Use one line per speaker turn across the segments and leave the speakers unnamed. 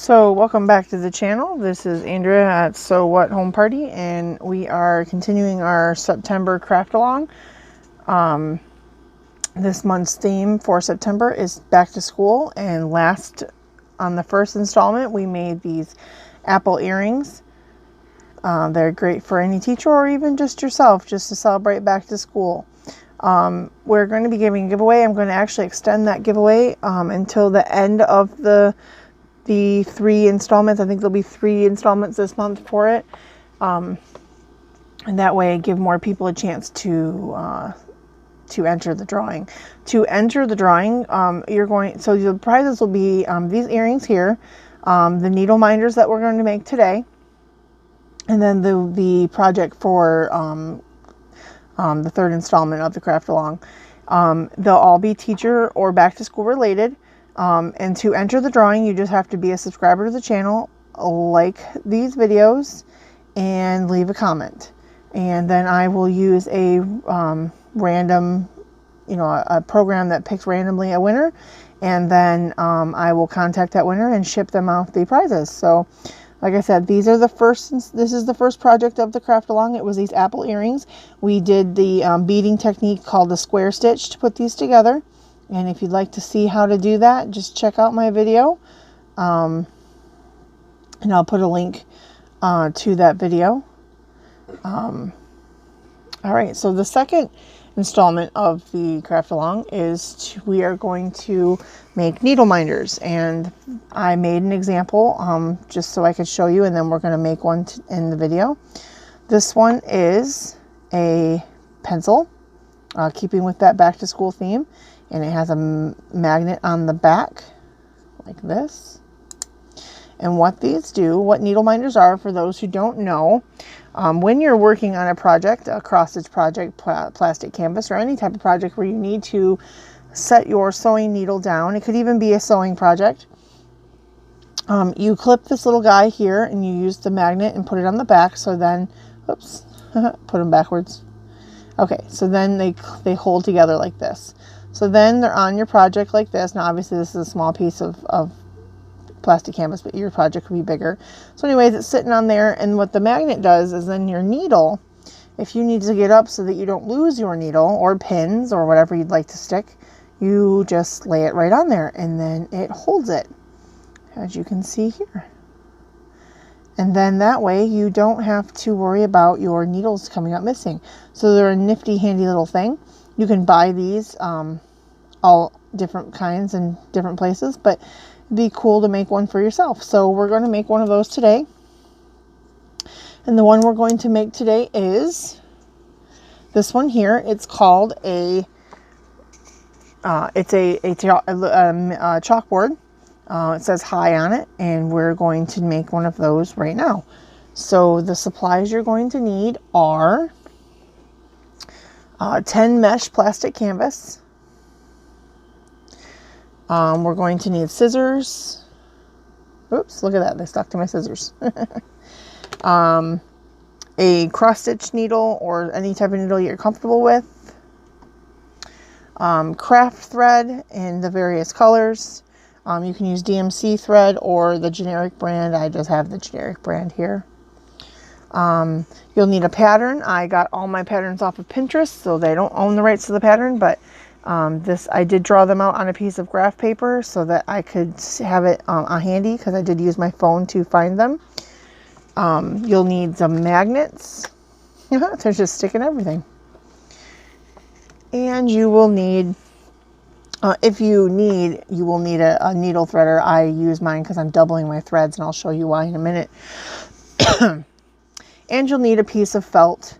So welcome back to the channel. This is Andrea at So What Home Party, and we are continuing our September craft along. This month's theme for September is back to school, and on the first installment we made these apple earrings. They're great for any teacher or even just yourself, just to celebrate back to school. We're going to be giving a giveaway. I'm going to actually extend that giveaway until the end of the 3 installments. I think there'll be 3 installments this month for it. And that way give more people a chance to enter the drawing. To enter the drawing, so the prizes will be these earrings here, the needle minders that we're going to make today, and then the project for the 3rd installment of the craft along. They'll all be teacher or back to school related. And to enter the drawing, you just have to be a subscriber to the channel, like these videos, and leave a comment. And then I will use a random, a program that picks randomly a winner. And then I will contact that winner and ship them out the prizes. So, like I said, this is the first project of the craft along. It was these apple earrings. We did the beading technique called the square stitch to put these together. And if you'd like to see how to do that, just check out my video. And I'll put a link to that video. All right, so the second installment of the craft along is we are going to make needle minders. And I made an example just so I could show you, and then we're going to make one in the video. This one is a pencil, keeping with that back to school theme. And it has a magnet on the back, like this. And what needle minders are, for those who don't know, when you're working on a project, a cross-stitch project, plastic canvas, or any type of project where you need to set your sewing needle down, it could even be a sewing project, you clip this little guy here and you use the magnet and put it on the back. So then, oops, put them backwards. Okay, so then they hold together like this. So then they're on your project like this. Now, obviously, this is a small piece of plastic canvas, but your project could be bigger. So anyways, it's sitting on there. And what the magnet does is then your needle, if you need to get up so that you don't lose your needle or pins or whatever you'd like to stick, you just lay it right on there and then it holds it, as you can see here. And then that way you don't have to worry about your needles coming up missing. So they're a nifty, handy little thing. You can buy these all different kinds in different places, but it'd be cool to make one for yourself. So we're going to make one of those today. And the one we're going to make today is this one here. It's called it's a chalkboard. It says hi on it, and we're going to make one of those right now. So the supplies you're going to need are 10 mesh plastic canvas. We're going to need scissors. Oops, look at that. They stuck to my scissors. A cross-stitch needle or any type of needle you're comfortable with. Craft thread in the various colors. You can use DMC thread or the generic brand. I just have the generic brand here. You'll need a pattern. I got all my patterns off of Pinterest, so they don't own the rights to the pattern, but I did draw them out on a piece of graph paper so that I could have it handy, because I did use my phone to find them. You'll need some magnets to just stick in everything. And you will need, you will need a needle threader. I use mine because I'm doubling my threads, and I'll show you why in a minute. And you'll need a piece of felt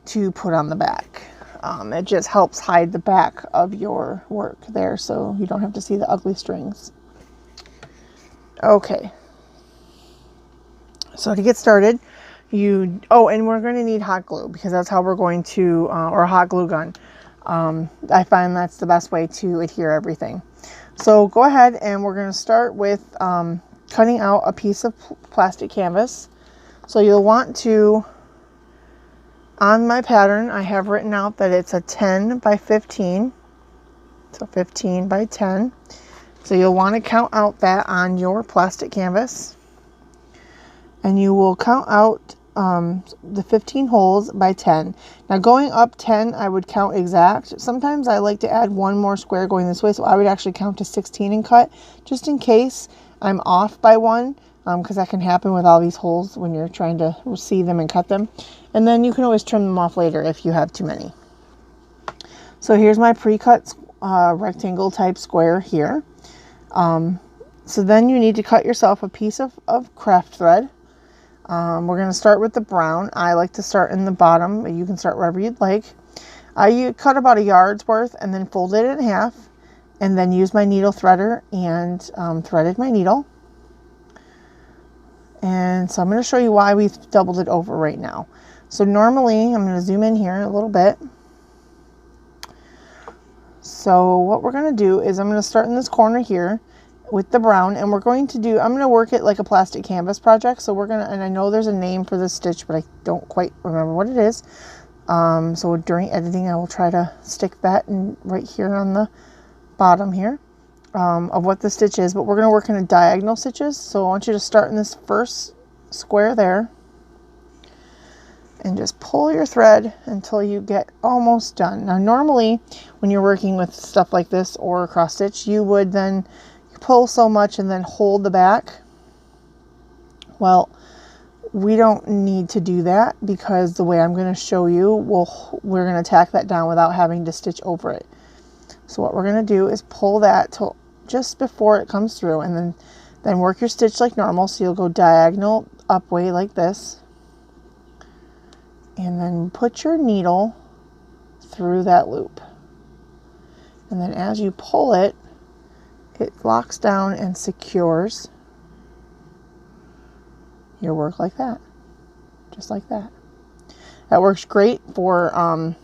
to put on the back. It just helps hide the back of your work there, so you don't have to see the ugly strings. Okay. So to get started, and we're going to need hot glue, because that's how we're going to, or a hot glue gun. I find that's the best way to adhere everything. So go ahead, and we're going to start with cutting out a piece of plastic canvas. So you'll want to, on my pattern, I have written out that it's a 10 by 15. So 15 by 10. So you'll want to count out that on your plastic canvas, and you will count out the 15 holes by 10. Now going up 10, I would count exact. Sometimes I like to add one more square going this way, so I would actually count to 16 and cut, just in case I'm off by one, because that can happen with all these holes when you're trying to see them and cut them. And then you can always trim them off later if you have too many. So here's my pre-cut rectangle type square here. So then you need to cut yourself a piece of craft thread. We're going to start with the brown. I like to start in the bottom, but you can start wherever you'd like. I cut about a yard's worth and then folded it in half, and then used my needle threader and threaded my needle. And so I'm going to show you why we've doubled it over right now. So normally, I'm going to zoom in here a little bit. So what we're going to do is I'm going to start in this corner here with the brown, and I'm going to work it like a plastic canvas project. So and I know there's a name for this stitch, but I don't quite remember what it is. So during editing, I will try to stick that right here on the bottom here of what the stitch is, but we're going to work in a diagonal stitches. So I want you to start in this first square there and just pull your thread until you get almost done. Now normally when you're working with stuff like this or a cross stitch, you would then pull so much and then hold the back. Well, we don't need to do that, because the way I'm going to show you, we're going to tack that down without having to stitch over it. So what we're going to do is pull that till just before it comes through, and then work your stitch like normal. So you'll go diagonal up way like this, and then put your needle through that loop, and then as you pull it, it locks down and secures your work like that, just like that. That works great for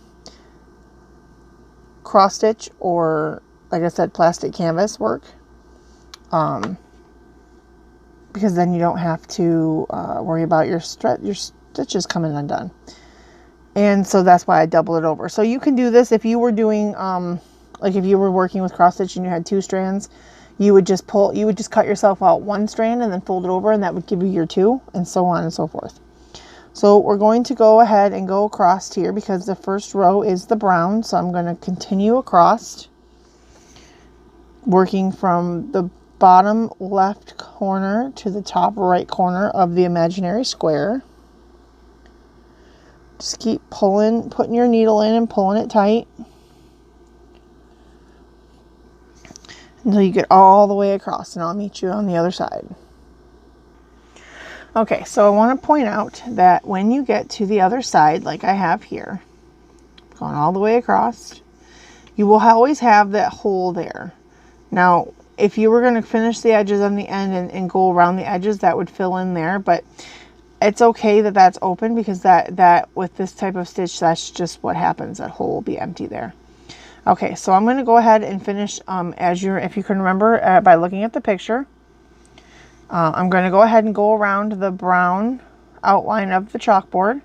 cross stitch or, like I said, plastic canvas work, because then you don't have to worry about your stitches coming undone. And so that's why I double it over. So you can do this if you were doing like if you were working with cross stitch and you had 2 strands, you would just cut yourself out 1 strand and then fold it over, and that would give you your 2, and so on and so forth. So we're going to go ahead and go across here because the first row is the brown. So I'm going to continue across, working from the bottom left corner to the top right corner of the imaginary square. Just keep putting your needle in and pulling it tight until you get all the way across, and I'll meet you on the other side. Okay, so I want to point out that when you get to the other side, like I have here, going all the way across, you will always have that hole there. Now, if you were going to finish the edges on the end and go around the edges, that would fill in there, but it's okay that that's open, because that with this type of stitch, that's just what happens. That hole will be empty there. Okay, so I'm going to go ahead and finish if you can remember by looking at the picture. I'm going to go ahead and go around the brown outline of the chalkboard,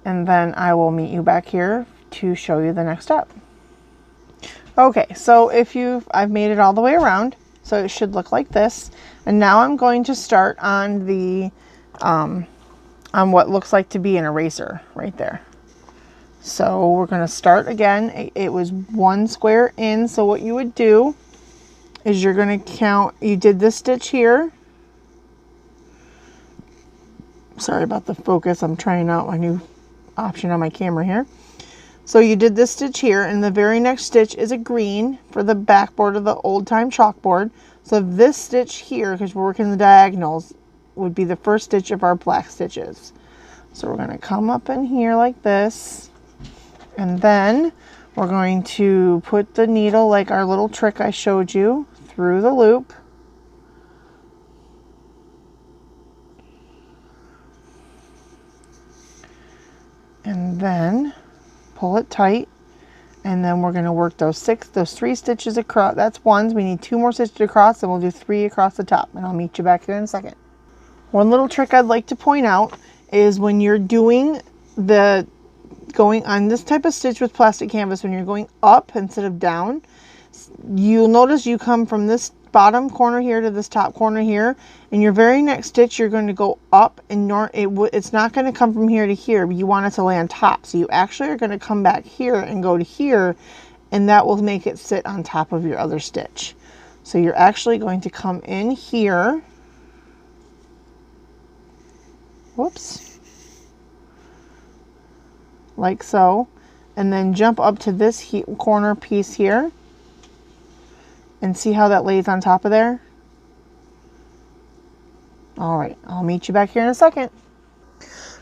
and then I will meet you back here to show you the next step. Okay, so I've made it all the way around, so it should look like this. And now I'm going to start on the on what looks like to be an eraser right there. So we're going to start again. It was 1 square in. So what you would do is you're going to count, you did this stitch here. Sorry about the focus. I'm trying out my new option on my camera here. So you did this stitch here, and the very next stitch is a green for the backboard of the old time chalkboard. So this stitch here, because we're working the diagonals, would be the first stitch of our black stitches. So we're going to come up in here like this, and then we're going to put the needle, like our little trick I showed you, through the loop. And then pull it tight, and then we're going to work those 3 stitches across. That's ones. We need 2 more stitches across, and we'll do 3 across the top, and I'll meet you back here in a second. One little trick I'd like to point out is when you're doing going on this type of stitch with plastic canvas, when you're going up instead of down, you'll notice you come from this bottom corner here to this top corner here. In your very next stitch, you're going to go up, and it's not going to come from here to here. You want it to lay on top. So you actually are going to come back here and go to here, and that will make it sit on top of your other stitch. So you're actually going to come in here. Whoops. Like so. And then jump up to this corner piece here. And see how that lays on top of there? All right, I'll meet you back here in a second.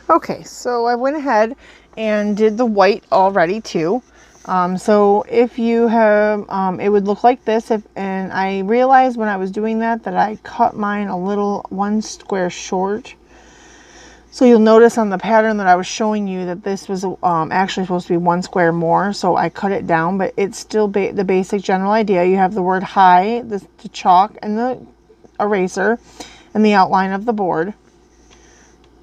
Okay, so I went ahead and did the white already too. So if you have, it would look like this. And I realized when I was doing that I cut mine a little one square short. So you'll notice on the pattern that I was showing you that this was actually supposed to be 1 square more. So I cut it down, but it's still the basic general idea. You have the word hi, the chalk and the eraser, and the outline of the board.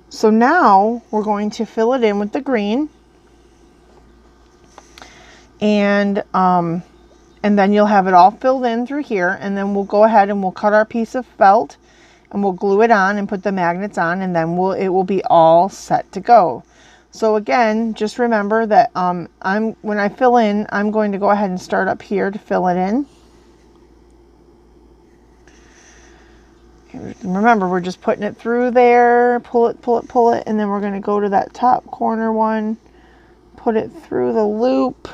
So now we're going to fill it in with the green. And then you'll have it all filled in through here. And then we'll go ahead and we'll cut our piece of felt. And we'll glue it on and put the magnets on, and then it will be all set to go. So again, just remember that when I fill in, I'm going to go ahead and start up here to fill it in. And remember, we're just putting it through there, pull it, pull it, pull it, and then we're going to go to that top corner one, put it through the loop.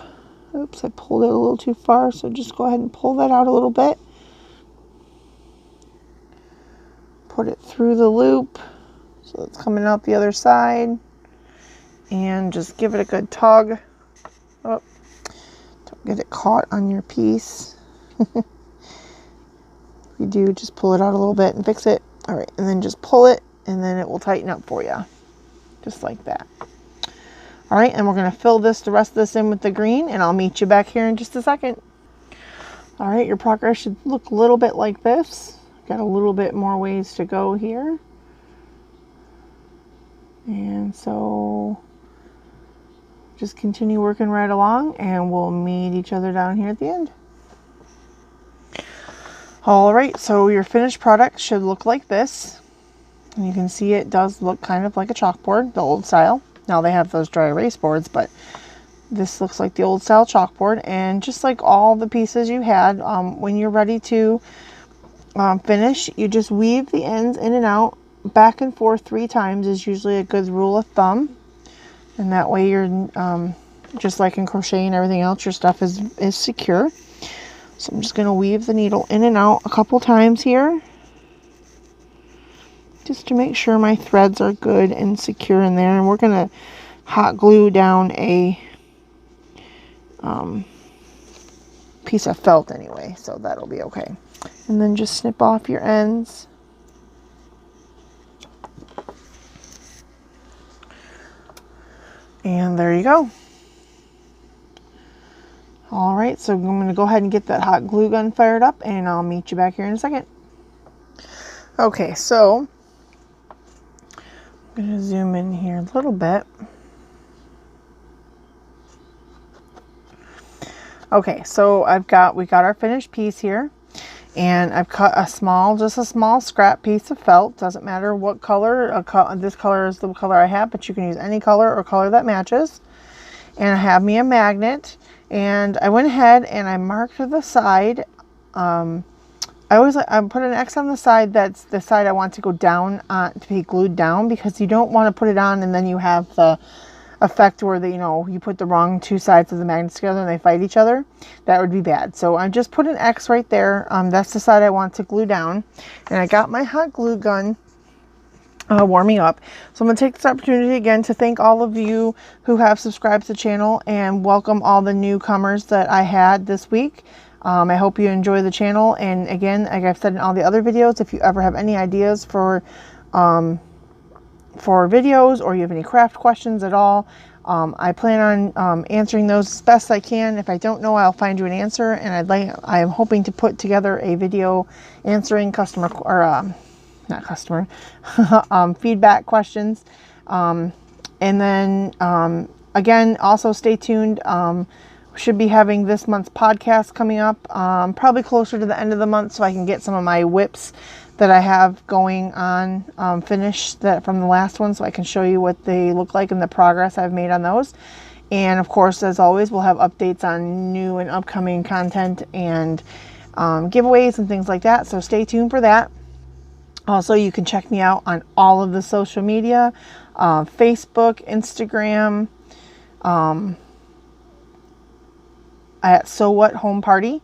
Oops, I pulled it a little too far, so just go ahead and pull that out a little bit. Put it through the loop so it's coming out the other side, and just give it a good tug. Oh, don't get it caught on your piece. If you do, just pull it out a little bit and fix it. All right, and then just pull it, and then it will tighten up for you, just like that. All right, and we're going to fill the rest of this in with the green, and I'll meet you back here in just a second. All right, your progress should look a little bit like this. Got a little bit more ways to go here. And so just continue working right along, and we'll meet each other down here at the end. All right, so your finished product should look like this. And you can see it does look kind of like a chalkboard, the old style. Now they have those dry erase boards, but this looks like the old style chalkboard. And just like all the pieces you had, when you're ready to finish, you just weave the ends in and out, back and forth 3 times is usually a good rule of thumb. And that way you're, just like in crocheting and everything else, your stuff is secure. So I'm just going to weave the needle in and out a couple times here, just to make sure my threads are good and secure in there. And we're going to hot glue down a piece of felt anyway, so that'll be okay. And then just snip off your ends. And there you go. All right, so I'm going to go ahead and get that hot glue gun fired up, and I'll meet you back here in a second. Okay, so I'm going to zoom in here a little bit. Okay, so we got our finished piece here, and I've cut just a small scrap piece of felt. Doesn't matter what color. This color is the color I have, but you can use any color or color that matches. And I have me a magnet, and I went ahead and I marked the side. I put an X on the side. That's the side I want to go down to be glued down, because you don't want to put it on and then you have the effect where you put the wrong 2 sides of the magnets together and they fight each other. That would be bad. So I just put an X right there. That's the side I want to glue down, and I got my hot glue gun warming up. So I'm going to take this opportunity again to thank all of you who have subscribed to the channel, and welcome all the newcomers that I had this week. I hope you enjoy the channel, and again, like I've said in all the other videos, if you ever have any ideas for videos, or you have any craft questions at all, I plan on answering those as best I can. If I don't know, I'll find you an answer, and I am hoping to put together a video answering feedback questions. And then again, also stay tuned should be having this month's podcast coming up, probably closer to the end of the month, so I can get some of my whips that I have going on finished that from the last one, so I can show you what they look like and the progress I've made on those. And of course, as always, we'll have updates on new and upcoming content and giveaways and things like that, so stay tuned for that. Also, you can check me out on all of the social media, Facebook, Instagram, at So What Home Party.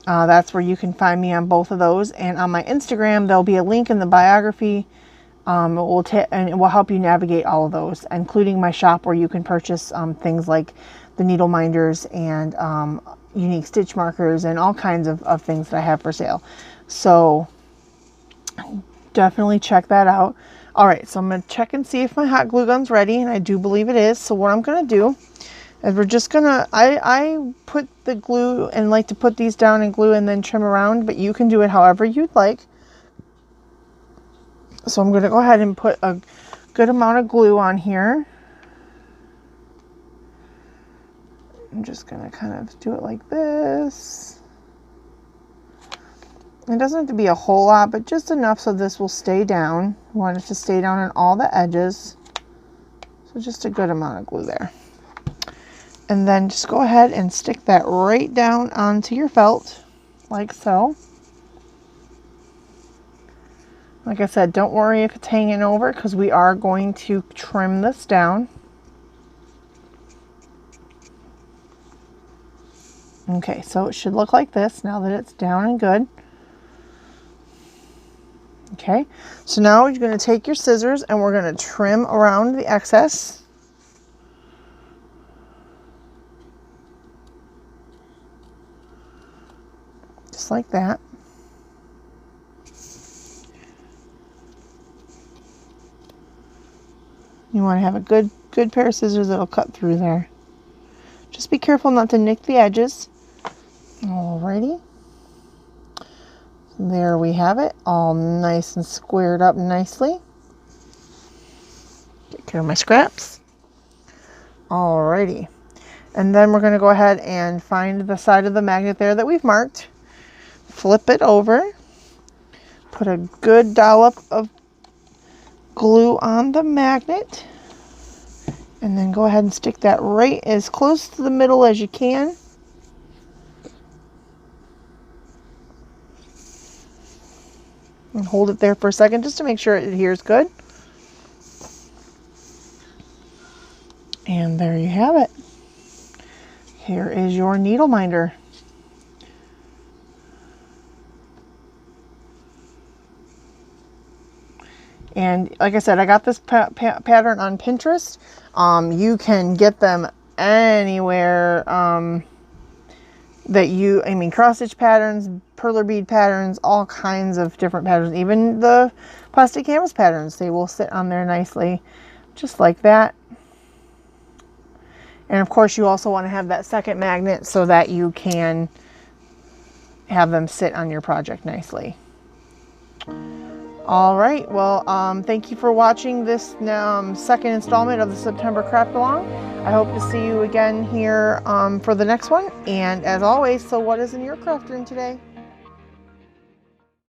That's where you can find me on both of those. And on my Instagram, there'll be a link in the biography. And it will help you navigate all of those, including my shop where you can purchase things like the needle minders and unique stitch markers and all kinds of things that I have for sale. So definitely check that out. All right, so I'm going to check and see if my hot glue gun's ready, and I do believe it is. So what I'm going to do is we're just going to, I put the glue and like to put these down and glue and then trim around, but you can do it however you'd like. So I'm going to go ahead and put a good amount of glue on here. I'm just going to kind of do it like this. It doesn't have to be a whole lot, but just enough so this will stay down. We want it to stay down on all the edges. So just a good amount of glue there. And then just go ahead and stick that right down onto your felt, like so. Like I said, don't worry if it's hanging over, because we are going to trim this down. Okay, so it should look like this now that it's down and good. Okay, so now you're going to take your scissors and we're going to trim around the excess. Just like that. You want to have a good pair of scissors that'll cut through there. Just be careful not to nick the edges. Alrighty. There we have it, all nice and squared up nicely. Take care of my scraps. Alrighty. And then we're going to go ahead and find the side of the magnet there that we've marked. Flip it over. Put a good dollop of glue on the magnet. And then go ahead and stick that right as close to the middle as you can. And hold it there for a second just to make sure it adheres good. And there you have it. Here is your needle minder. And like I said, I got this pattern on Pinterest. You can get them anywhere cross stitch patterns, perler bead patterns, all kinds of different patterns, even the plastic canvas patterns. They will sit on there nicely, just like that. And of course, you also want to have that second magnet so that you can have them sit on your project nicely. All right, well, thank you for watching this second installment of the September Craft Along. I hope to see you again here for the next one. And as always, so what is in your craft room today?